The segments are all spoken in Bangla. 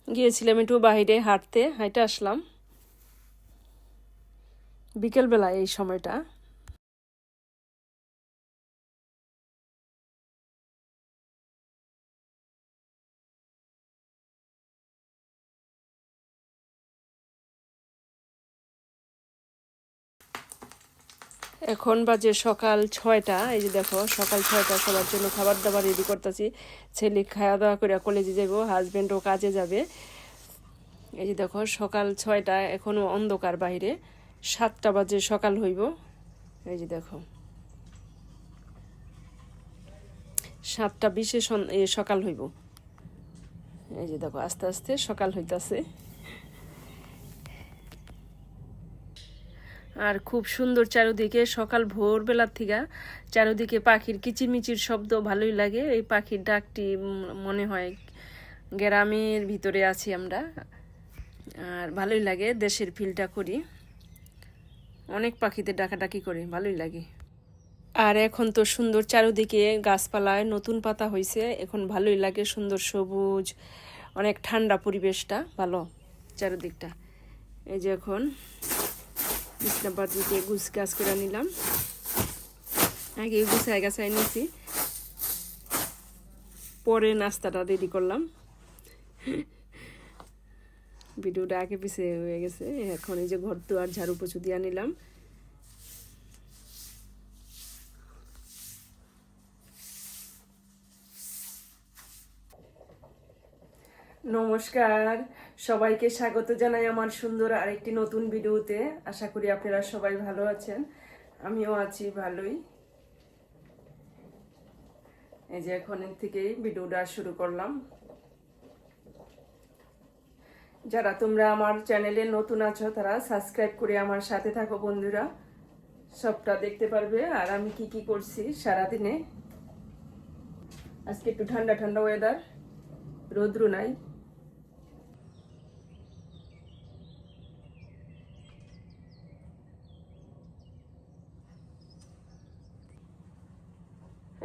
গিয়েছিলাম একটু বাইরে হাঁটতে, হাঁটে আসলাম বিকেলবেলা এই সময়টা। এখন বাজে সকাল 6টা। এই যে দেখো সকাল 6টা, সবার জন্য খাবার দাবার রেডি করতেছি। ছেলে খাওয়া দাওয়া করে কলেজে যাব, হাজব্যান্ডও কাজে যাবে। এই যে দেখো সকাল 6টা, এখনো অন্ধকার বাইরে। 7টা বাজে সকাল হইব। এই যে দেখো 7টা 20-এ সকাল হইব। এই যে দেখো আস্তে আস্তে সকাল হইতাছে। আর খুব সুন্দর চারিদিকে, সকাল ভোরবেলার থেকে চারিদিকে পাখির কিচিরমিচির শব্দ ভালোই লাগে। এই পাখির ডাকটি মনে হয় গ্রামের ভিতরে আছি আমরা। আর ভালোই লাগে, দেশের ফিলটা করি। অনেক পাখিতে ডাকাডাকি করে, ভালোই লাগে। আর এখন তো সুন্দর চারিদিকে গাছপালায় নতুন পাতা হয়েছে, এখন ভালোই লাগে, সুন্দর সবুজ, অনেক ঠান্ডা পরিবেশটা, ভালো চারিদিকটা। এই যে এখন বিছনাপাতিতে গুছ গাছ করে নিলাম, আগে গুছাই গাছাই নিয়েছি, পরে নাস্তাটা রেডি করলাম। ভিডিওটা আগে পিছে হয়ে গেছে। এখন এই যে ঘর দুয়ার ঝাড়ু পোছু দিয়ে নিলাম। নমস্কার, সবাইকে স্বাগত জানাই আমার সুন্দর আরেকটি নতুন ভিডিওতে। আশা করি আপনারা সবাই ভালো আছেন, আমিও আছি ভালোই। এই যে এখন থেকেই ভিডিওটা শুরু করলাম। যারা তোমরা আমার চ্যানেলে নতুন আছো তারা সাবস্ক্রাইব করে আমার সাথে থাকো বন্ধুরা, সবটা দেখতে পারবে। আর আমি কি কি করছি সারাদিনে। আজকে একটু ঠান্ডা ঠান্ডা ওয়েদার, রৌদ্র নাই।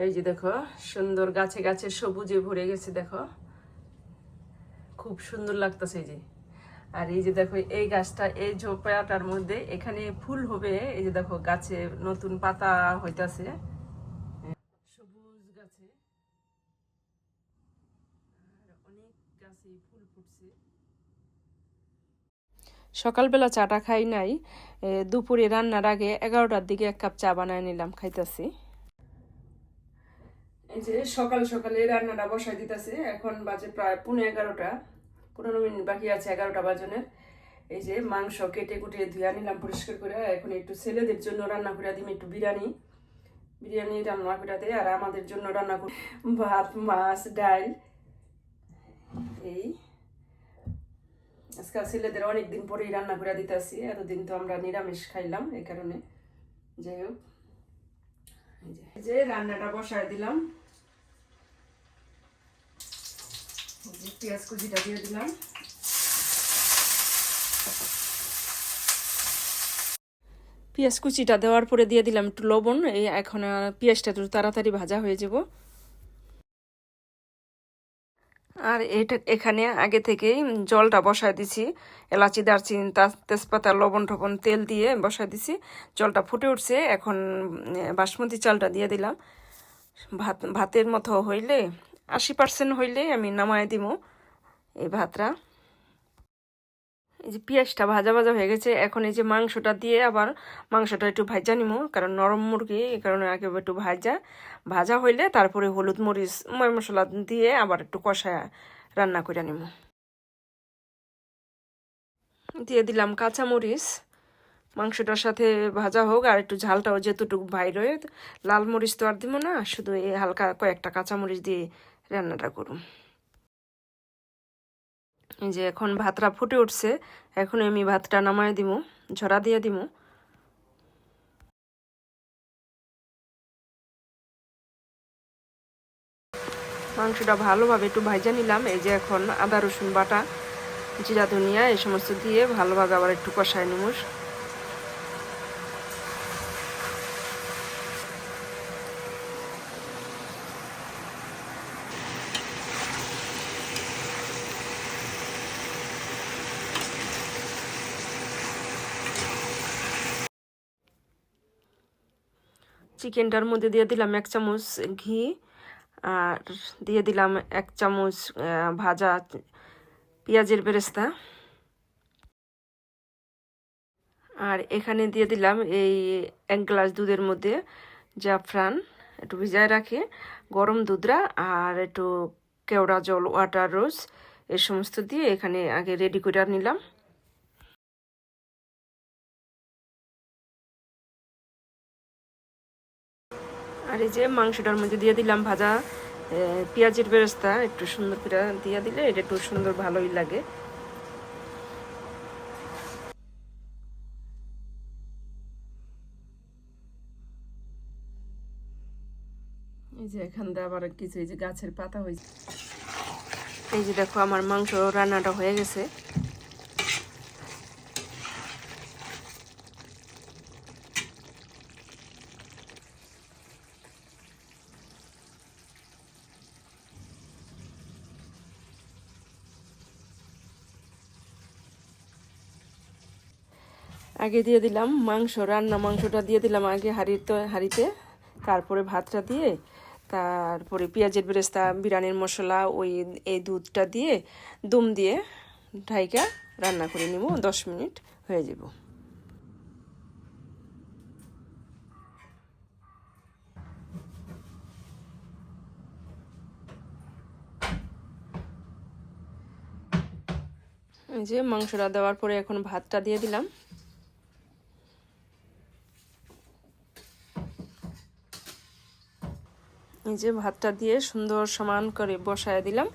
এই যে দেখো সুন্দর গাছে গাছে সবুজে ভরে গেছে, দেখো খুব সুন্দর লাগতেছে। এই যে আর এই যে দেখো এই গাছটা, এই ঝোপাটার মধ্যে এখানে ফুল হবে। এই যে দেখো গাছে নতুন পাতা হইতাছে, সবুজ গাছে অনেক গাছে ফুল ফুটছে। সকালবেলা চাটা খাই নাই, দুপুরে রান্নার আগে 11টার দিকে 1 কাপ চা বানায় নিলাম, খাইতাছি। এই যে সকাল সকালে রান্নাটা বসাই দিতেছে, এখন বাজে প্রায় 11:30, 15 মিনিট বাকি আছে 11টা বাজনের। এই যে মাংস কেটে কুটে ধুয়ে নিলাম পরিষ্কার করে। এখন একটু ছেলেদের জন্য রান্না করে দিই, একটু বিরিয়ানি বিরিয়ানি রান্না করে দিই। আর আমাদের জন্য রান্না করি ভাত, মাছ, ডাল। এই আজকাল ছেলেদের অনেকদিন পরেই রান্না করে দিতেছি, এতদিন তো আমরা নিরামিষ খাইলাম, এই কারণে। যাই হোক, এই যে রান্নাটা বসায় দিলাম। পেঁয়াজ কুচিটা দিয়ে দিলাম। পেঁয়াজ কুচিটা দেওয়ার পরে দিয়ে দিলাম একটু লবণ। এই এখন পেঁয়াজটা একটু তাড়াতাড়ি ভাজা হয়ে যাব। আর এটা এখানে আগে থেকেই জলটা বসায় দিছি, এলাচি, দারচিনি, তেজপাতা, লবণ টবণ তেল দিয়ে বসায় দিছি। জলটা ফুটে উঠছে, এখন বাসমতি চালটা দিয়ে দিলাম। ভাতের মতো হইলে 80% হইলে আমি নামায় দিব এই ভাতটা। এই যে পেঁয়াজটা ভাজা ভাজা হয়ে গেছে, এখন এই যে মাংসটা দিয়ে আবার মাংসটা একটু ভাজা নিমু, কারণ নরম মুরগি, এই কারণে আগে একটু ভাজা হইলে তারপরে হলুদ মরিচ ময় মশলা দিয়ে আবার একটু কষায় রান্না করে নিমু। দিয়ে দিলাম কাঁচামরিচ, মাংসটার সাথে ভাজা হোক, আর একটু ঝালটাও যেতটুকু বাইর হয়ে। লাল মরিচ তো আর দিব না, শুধু এই হালকা কয়েকটা কাঁচামরিচ দিয়ে রান্নাটা করুন। এই যে এখন ভাতটা ফুটে উঠছে, এখন আমি ভাতটা নামায় দিব, ঝরা দিয়ে দিব। মাংসটা ভালোভাবে একটু ভাজা নিলাম। এই যে এখন আদা রসুন বাটা, জিরা ধনিয়া এই সমস্ত দিয়ে ভালোভাবে আবার একটু কষায় নিব। চিকেনটার মধ্যে দিয়ে দিলাম 1 চামচ ঘি, আর দিয়ে দিলাম 1 চামচ ভাজা পেঁয়াজের বেরেস্তা, আর এখানে দিয়ে দিলাম এই 1 গ্লাস দুধের মধ্যে জাফরান একটু ভিজায় রাখে গরম দুধরা, আর একটু কেওড়া জল ওয়াটার রোজ এই সমস্ত দিয়ে এখানে আগে রেডি করে নিলাম। আর এই যে মাংসটার মধ্যে দিয়ে দিলাম ভাজা পেঁয়াজের বেরেস্তা, একটু সুন্দর করে দিয়ে দিলে এটা একটু সুন্দর ভালোই লাগে। এই যে এখান দিয়ে আবার কিছু এই যে গাছের পাতা হয়েছে। এই যে দেখো আমার মাংস রান্নাটা হয়ে গেছে। আগে দিয়ে দিলাম মাংসটা দিয়ে দিলাম আগে হাঁড়িতে, তারপরে ভাতটা দিয়ে, তারপরে পেঁয়াজের বেরেস্তা, বিরিয়ানির মশলা, এই দুধটা দিয়ে দম দিয়ে ঢাইকা রান্না করে নিব। 10 মিনিট হয়ে যাব। এই যে মাংসটা দেওয়ার পরে এখন ভাতটা দিয়ে দিলাম। এই যে ভাতটা দিয়ে সুন্দর সমান করে বসায় দিলাম,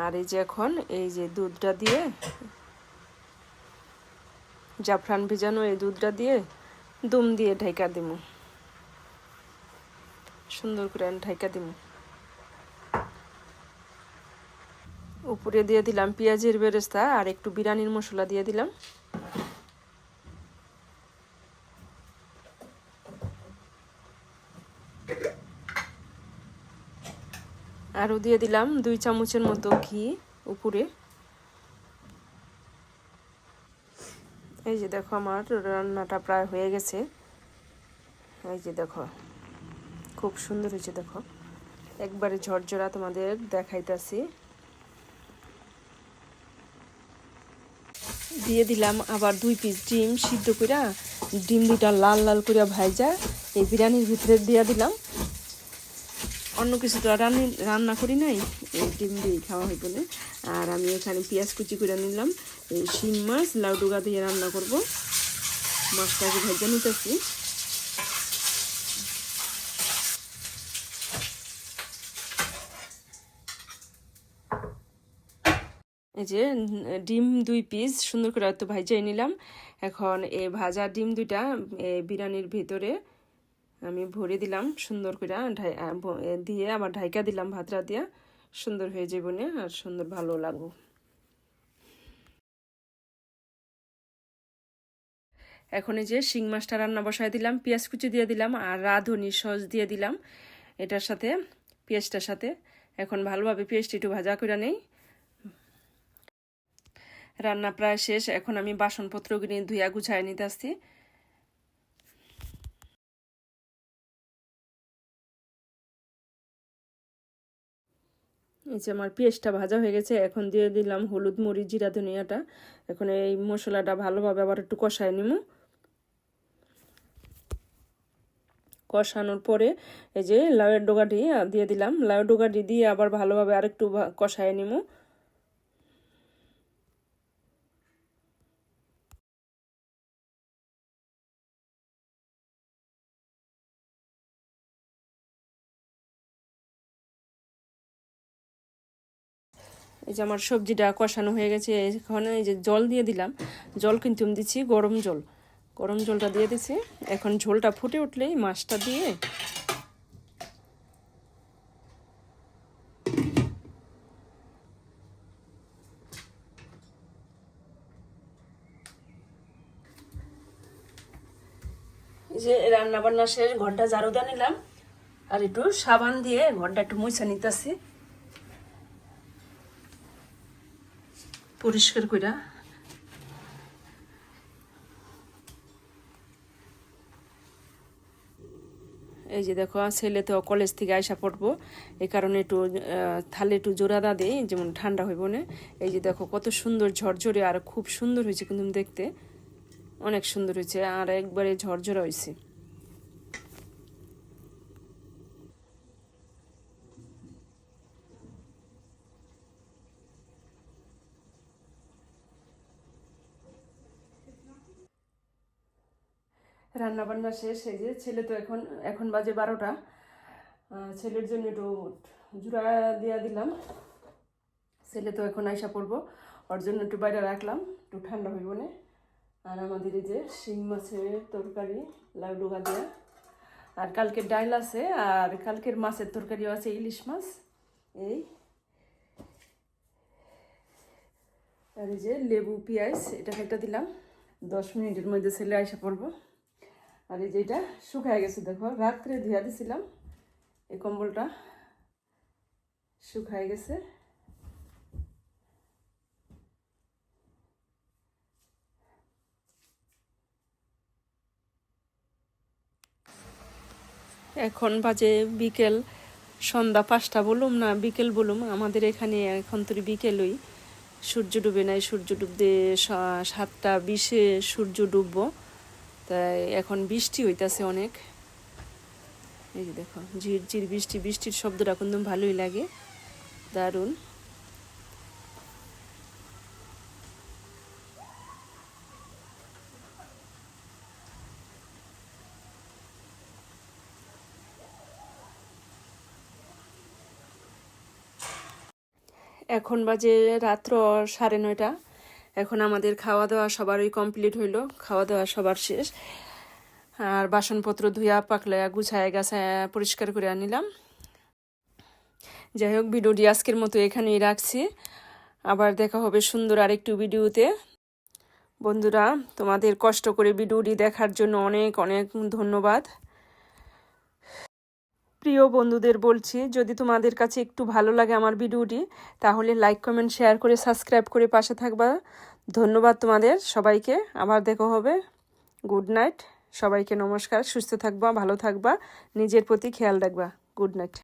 আর এই যে এখন এই যে দুধটা দিয়ে জাফরান ভেজানো এই দুধটা দিয়ে দম দিয়ে ঢাইকা দিব, সুন্দর করে ঢাইকা দিব। উপরে দিয়ে দিলাম পেঁয়াজের বেরেস্তা আর একটু বিরিয়ানির মশলা দিয়ে দিলাম। আরও দিয়ে দিলাম 2 চামচের মতো ঘি উপরে। এই যে দেখো আমার রান্নাটা প্রায় হয়ে গেছে। এই যে দেখো খুব সুন্দর হয়েছে, দেখো একবারে ঝরঝরা তোমাদের দেখাইতাছি। দিয়ে দিলাম আবার 2 পিস ডিম সিদ্ধ করে, ডিম দুটা লাল লাল করে ভাজা এই বিরিয়ানির ভিতরে দিয়ে দিলাম। অন্য কিছু তো রান্না করি নাই, এই ডিম দিয়েই খাওয়া হয় বলে। আর আমি এখানে পেঁয়াজ কুচি করে নিলাম, এই শিং মাছ লাউ ডুগা দিয়ে রান্না করব। মাছটাকে ভেজে নিতেছি। এই যে ডিম 2 পিস সুন্দর করে তো ভাজিয়ে নিলাম। এখন এই ভাজা ডিম দুইটা বিরিয়ানির ভিতরে আমি ভরে দিলাম সুন্দর করে, দিয়ে আবার ঢাইকা দিলাম ভাতটা দিয়া। সুন্দর হয়ে যাবে না, আর সুন্দর ভালো লাগবে। এখন এই যে শিং মাছটা রান্না বসায় দিলাম, পেঁয়াজ কুচি দিয়ে দিলাম আর রাঁধুনি সস দিয়ে দিলাম এটার সাথে, পেঁয়াজটার সাথে। এখন ভালোভাবে পেঁয়াজটা একটু ভাজা করে নেই। রান্না প্রায় শেষ। এখন আমি বাসনপত্রগুলি ধুইয়া গুছায় নিতে আসছি। এই যে আমার পেঁয়াজটা ভাজা হয়ে গেছে। এখন দিয়ে দিলাম হলুদ, মরিচ, জিরা, ধনিয়াটা। এখন এই মশলাটা ভালোভাবে আবার একটু কষায় নিব। কষানোর পরে এই যে লাউয়ের ডগাটি দিয়ে দিলাম। লাউয়ের ডগাটি দিয়ে আবার ভালোভাবে আরেকটু কষায় নিব। এই যে আমার সবজিটা কষানো হয়ে গেছে। এখন এই যে জল দিয়ে দিলাম। জল কিন্তু আমি দিচ্ছি গরম জল, গরম জলটা দিয়ে দিছি। এখন ঝোলটা ফুটে উঠলেই মাছটা দিয়ে এই যে রান্না বান্না শেষ, ঘরটা ঝাড়ু দিয়ে নিলাম আর একটু সাবান দিয়ে ঘরটা একটু মুছে নিতেছি পরিষ্কার করে। এই যে দেখো ছেলে তো কলেজ থেকে আইসা পড়বো, এই কারণে একটু থালে একটু জোড়াদা দেই যেমন ঠান্ডা হইব না। এই যে দেখো কত সুন্দর ঝরঝরে, আর খুব সুন্দর হয়েছে কিন্তু দেখতে, অনেক সুন্দর হয়েছে আর একবারে ঝরঝরা হয়েছে। রান্না বান্না শেষ। এই যে ছেলে তো এখন বাজে 12টা, ছেলের জন্য একটু জুড়া দিয়া দিলাম। ছেলে তো এখন আইসা পড়বো, ওর জন্য একটু বাইরে রাখলাম, একটু ঠান্ডা হইব না। আর আমাদের এই যে শিং মাছের তরকারি লাউ ডোগা দেওয়া, আর কালকের ডাইল আছে, আর কালকের মাছের তরকারিও আছে, ইলিশ মাছ। এই আর এই যে লেবু পেঁয়াজ এটা একটা দিলাম। 10 মিনিটের মধ্যে ছেলে আইসা পড়বো। আর এই যে এটা শুকায় গেছে, দেখো রাত্রে ধুয়া দিছিলাম, এই কম্বলটা শুকায় গেছে। এখন বাজে বিকেল, সন্ধ্যা 5টা বলুম না বিকেল বলুম, আমাদের এখানে এখন তো বিকেলই, সূর্য ডুবে নাই, সূর্য ডুবতে 7টা 20-এ সূর্য ডুববো। তাই এখন বৃষ্টি হইতাছে অনেক, এই যে দেখো ঝিরঝির বৃষ্টি, বৃষ্টির শব্দটা কিন্তু ভালোই লাগে, দারুণ। এখন বাজে রাত্র 9:30। এখন আমাদের খাওয়া দাওয়া সবারই কমপ্লিট হইলো, খাওয়া দাওয়া সবার শেষ। আর বাসনপত্র ধুয়া পাকলায়া গুছায় গাছায় পরিষ্কার করে আনিলাম। যাই হোক, ভিডিওটি আজকের মতো এখানেই রাখছি, আবার দেখা হবে সুন্দর আরেকটু ভিডিওতে। বন্ধুরা, তোমাদের কষ্ট করে ভিডিওটি দেখার জন্য অনেক অনেক ধন্যবাদ। প্রিয় বন্ধুদের বলছি, যদি তোমাদের কাছে একটু ভালো লাগে আমার ভিডিওটি, তাহলে লাইক কমেন্ট শেয়ার করে সাবস্ক্রাইব করে পাশে থাকবা। ধন্যবাদ তোমাদের সবাইকে, আবার দেখা হবে। গুড নাইট, সবাইকে নমস্কার, সুস্থ থাকবা, ভালো থাকবা, নিজের প্রতি খেয়াল রাখবা। Good night.